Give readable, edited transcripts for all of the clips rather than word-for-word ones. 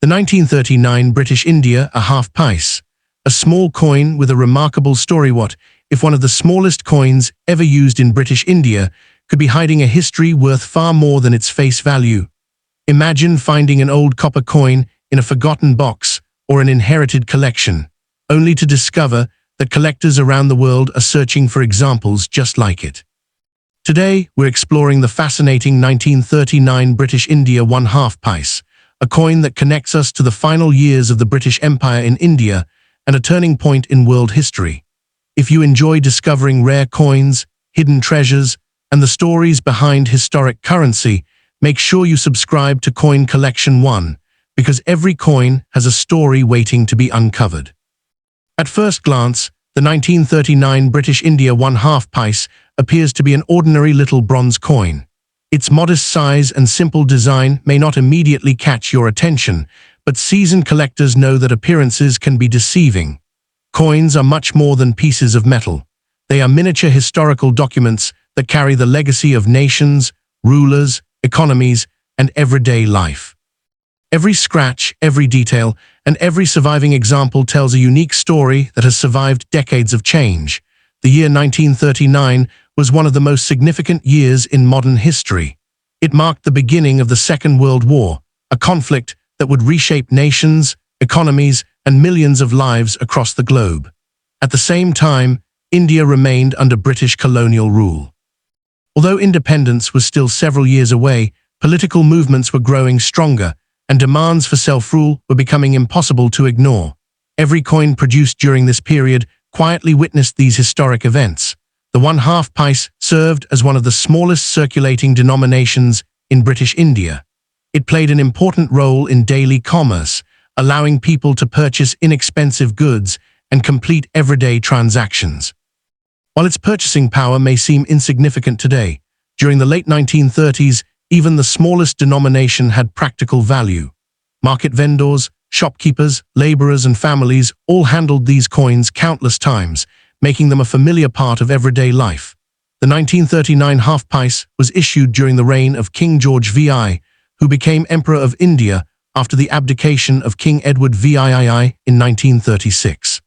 The 1939 British India a half pice, a small coin with a remarkable story. What if one of the smallest coins ever used in British India could be hiding a history worth far more than its face value? Imagine finding an old copper coin in a forgotten box or an inherited collection, only to discover that collectors around the world are searching for examples just like it. Today, we're exploring the fascinating 1939 British India half pice, a coin that connects us to the final years of the British Empire in India and a turning point in world history. If you enjoy discovering rare coins, hidden treasures, and the stories behind historic currency, make sure you subscribe to Coin Collection 1, because every coin has a story waiting to be uncovered. At first glance, the 1939 British India half pice appears to be an ordinary little bronze coin. Its modest size and simple design may not immediately catch your attention, but seasoned collectors know that appearances can be deceiving. Coins are much more than pieces of metal. They are miniature historical documents that carry the legacy of nations, rulers, economies, and everyday life. Every scratch, every detail, and every surviving example tells a unique story that has survived decades of change. The year 1939 was one of the most significant years in modern history. It marked the beginning of the Second World War, a conflict that would reshape nations, economies, and millions of lives across the globe. At the same time, India remained under British colonial rule. Although independence was still several years away, political movements were growing stronger, and demands for self-rule were becoming impossible to ignore. Every coin produced during this period quietly witnessed these historic events. The half pice served as one of the smallest circulating denominations in British India. It played an important role in daily commerce, allowing people to purchase inexpensive goods and complete everyday transactions. While its purchasing power may seem insignificant today, during the late 1930s, even the smallest denomination had practical value. Market vendors, shopkeepers, laborers, and families all handled these coins countless times, making them a familiar part of everyday life. The 1939 half pice was issued during the reign of King George VI, who became Emperor of India after the abdication of King Edward VII in 1936.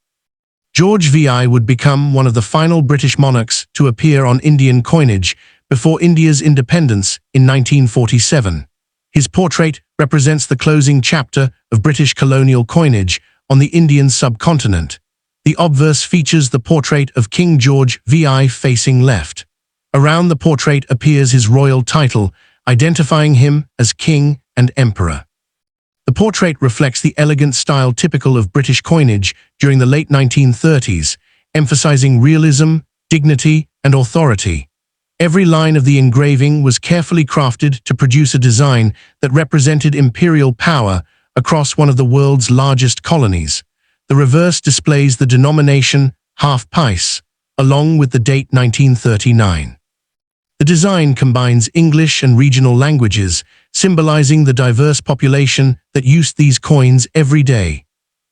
George VI would become one of the final British monarchs to appear on Indian coinage before India's independence in 1947. His portrait represents the closing chapter of British colonial coinage on the Indian subcontinent. The obverse features the portrait of King George VI facing left. Around the portrait appears his royal title, identifying him as King and Emperor. The portrait reflects the elegant style typical of British coinage during the late 1930s, emphasizing realism, dignity, and authority. Every line of the engraving was carefully crafted to produce a design that represented imperial power across one of the world's largest colonies. The reverse displays the denomination half pice, along with the date 1939. The design combines English and regional languages, symbolizing the diverse population that used these coins every day.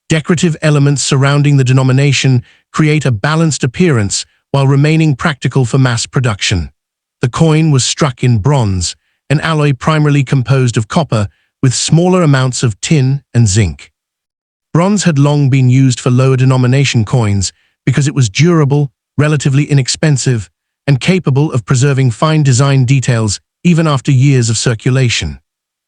Decorative elements surrounding the denomination create a balanced appearance while remaining practical for mass production. The coin was struck in bronze, an alloy primarily composed of copper, with smaller amounts of tin and zinc. Bronze had long been used for lower denomination coins because it was durable, relatively inexpensive, and capable of preserving fine design details even after years of circulation.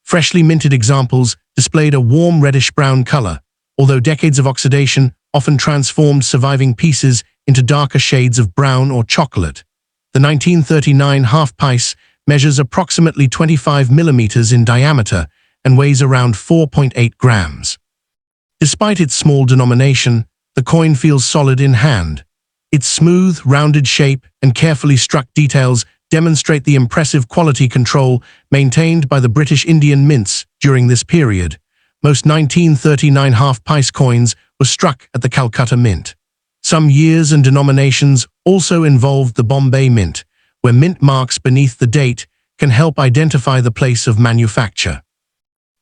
Freshly minted examples displayed a warm reddish-brown color, although decades of oxidation often transformed surviving pieces into darker shades of brown or chocolate. The 1939 half pice measures approximately 25 millimeters in diameter and weighs around 4.8 grams. Despite its small denomination, the coin feels solid in hand. Its smooth, rounded shape and carefully struck details demonstrate the impressive quality control maintained by the British Indian mints during this period. Most 1939 half pice coins were struck at the Calcutta Mint. Some years and denominations also involved the Bombay Mint, where mint marks beneath the date can help identify the place of manufacture.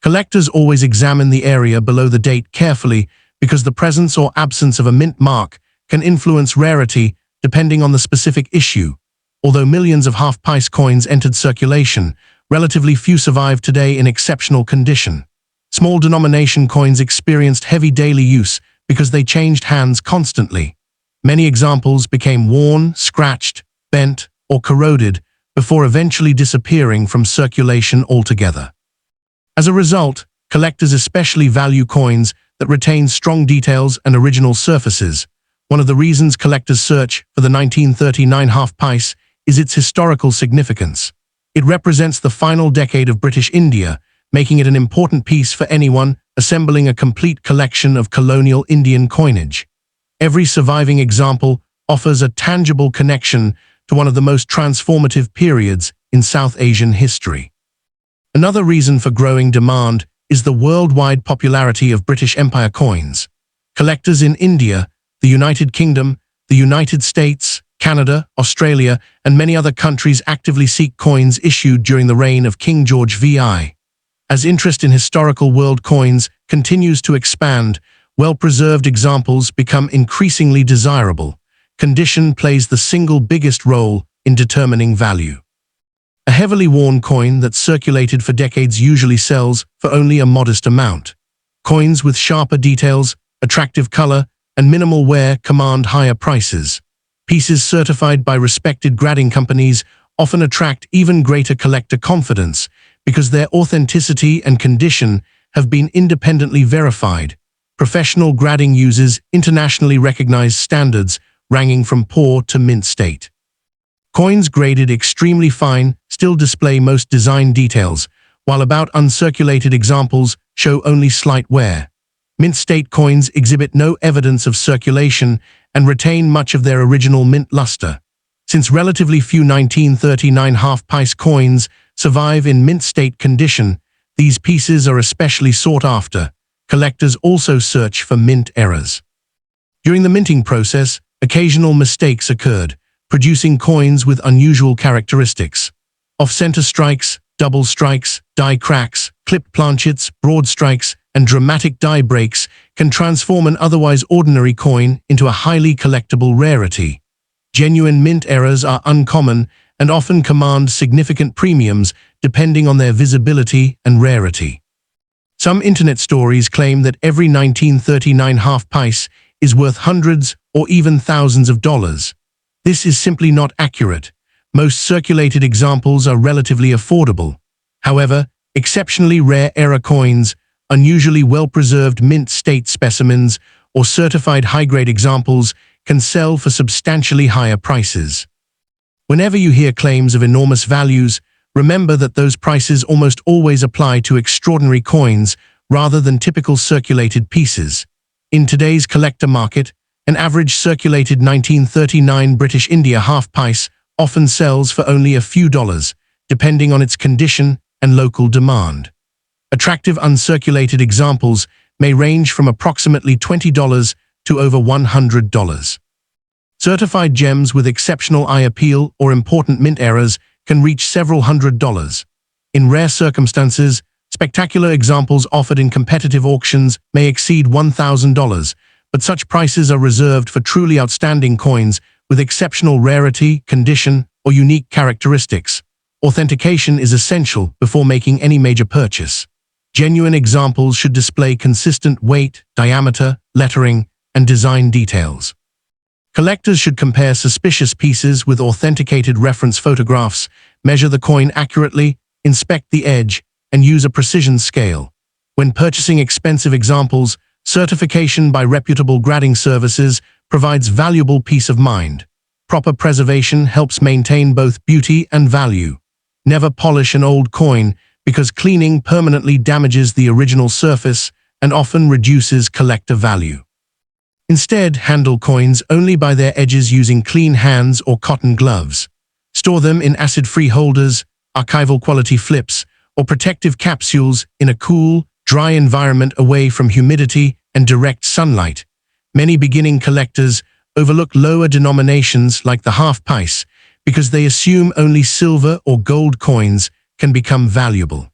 Collectors always examine the area below the date carefully because the presence or absence of a mint mark can influence rarity depending on the specific issue. Although millions of half-pice coins entered circulation, relatively few survive today in exceptional condition. Small denomination coins experienced heavy daily use because they changed hands constantly. Many examples became worn, scratched, bent, or corroded before eventually disappearing from circulation altogether. As a result, collectors especially value coins that retain strong details and original surfaces. One of the reasons collectors search for the 1939 half pice is its historical significance. It represents the final decade of British India, making it an important piece for anyone assembling a complete collection of colonial Indian coinage. Every surviving example offers a tangible connection to one of the most transformative periods in South Asian history. Another reason for growing demand is the worldwide popularity of British Empire coins. Collectors in India, the United Kingdom, the United States, Canada, Australia, and many other countries actively seek coins issued during the reign of King George VI. As interest in historical world coins continues to expand, well-preserved examples become increasingly desirable. Condition plays the single biggest role in determining value. A heavily worn coin that circulated for decades usually sells for only a modest amount. Coins with sharper details, attractive color, and minimal wear command higher prices. Pieces certified by respected grading companies often attract even greater collector confidence because their authenticity and condition have been independently verified. Professional grading uses internationally recognized standards ranging from poor to mint state. Coins graded extremely fine still display most design details, while about uncirculated examples show only slight wear. Mint state coins exhibit no evidence of circulation and retain much of their original mint luster. Since relatively few 1939 half-pice coins survive in mint state condition, these pieces are especially sought after. Collectors also search for mint errors. During the minting process, occasional mistakes occurred, producing coins with unusual characteristics. Off-center strikes, double strikes, die cracks, clipped planchets, broad strikes, and dramatic die breaks can transform an otherwise ordinary coin into a highly collectible rarity. Genuine mint errors are uncommon and often command significant premiums depending on their visibility and rarity. Some internet stories claim that every 1939 half pice is worth hundreds or even thousands of dollars. This is simply not accurate. Most circulated examples are relatively affordable. However, exceptionally rare error coins, unusually well-preserved mint state specimens, or certified high-grade examples can sell for substantially higher prices. Whenever you hear claims of enormous values, remember that those prices almost always apply to extraordinary coins rather than typical circulated pieces. In today's collector market, an average circulated 1939 British India half pice often sells for only a few dollars, depending on its condition and local demand. Attractive uncirculated examples may range from approximately $20 to over $100. Certified gems with exceptional eye appeal or important mint errors can reach several $100s. In rare circumstances, spectacular examples offered in competitive auctions may exceed $1,000, but such prices are reserved for truly outstanding coins with exceptional rarity, condition, or unique characteristics. Authentication is essential before making any major purchase. Genuine examples should display consistent weight, diameter, lettering, and design details. Collectors should compare suspicious pieces with authenticated reference photographs, measure the coin accurately, inspect the edge, and use a precision scale. When purchasing expensive examples, certification by reputable grading services provides valuable peace of mind. Proper preservation helps maintain both beauty and value. Never polish an old coin because cleaning permanently damages the original surface and often reduces collector value. Instead, handle coins only by their edges using clean hands or cotton gloves. Store them in acid-free holders, archival quality flips, or protective capsules in a cool, dry environment away from humidity and direct sunlight. Many beginning collectors overlook lower denominations like the half pice because they assume only silver or gold coins can become valuable.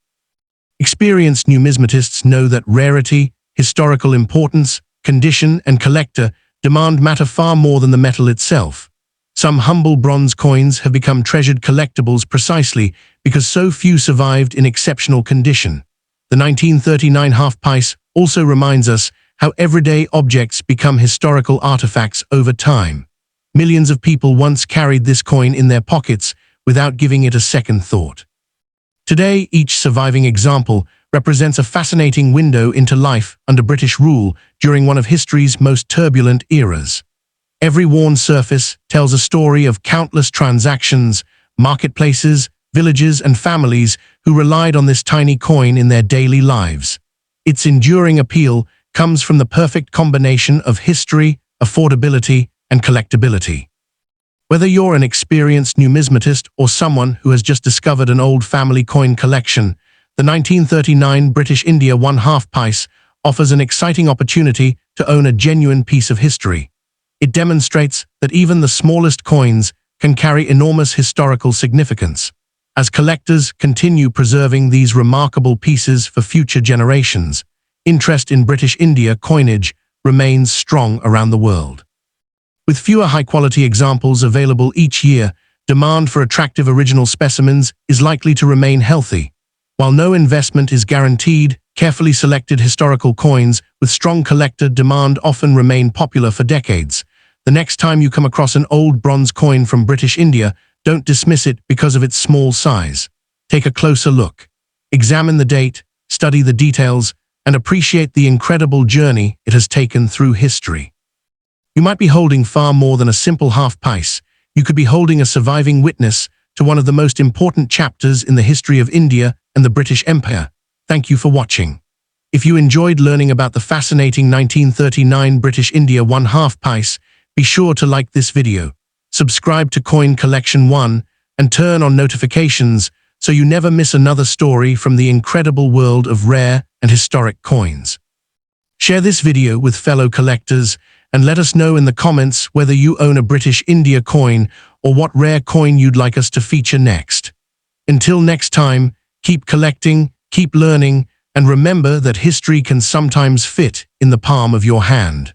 Experienced numismatists know that rarity, historical importance, condition, and collector demand matter far more than the metal itself. Some humble bronze coins have become treasured collectibles precisely because so few survived in exceptional condition. The 1939 half pice also reminds us how everyday objects become historical artifacts over time. Millions of people once carried this coin in their pockets without giving it a second thought. Today, each surviving example represents a fascinating window into life under British rule during one of history's most turbulent eras. Every worn surface tells a story of countless transactions, marketplaces, villages, and families who relied on this tiny coin in their daily lives. Its enduring appeal comes from the perfect combination of history, affordability, and collectability. Whether you're an experienced numismatist or someone who has just discovered an old family coin collection, the 1939 British India half pice offers an exciting opportunity to own a genuine piece of history. It demonstrates that even the smallest coins can carry enormous historical significance. As collectors continue preserving these remarkable pieces for future generations, interest in British India coinage remains strong around the world. With fewer high-quality examples available each year, demand for attractive original specimens is likely to remain healthy. While no investment is guaranteed, carefully selected historical coins with strong collector demand often remain popular for decades. The next time you come across an old bronze coin from British India, don't dismiss it because of its small size. Take a closer look. Examine the date, study the details, and appreciate the incredible journey it has taken through history. You might be holding far more than a simple half pice. You could be holding a surviving witness to one of the most important chapters in the history of India and the British Empire. Thank you for watching. If you enjoyed learning about the fascinating 1939 British India half pice, be sure to like this video, subscribe to Coin Collection 1, and turn on notifications so you never miss another story from the incredible world of rare and historic coins. Share this video with fellow collectors and let us know in the comments whether you own a British India coin or what rare coin you'd like us to feature next. Until next time, keep collecting, keep learning, and remember that history can sometimes fit in the palm of your hand.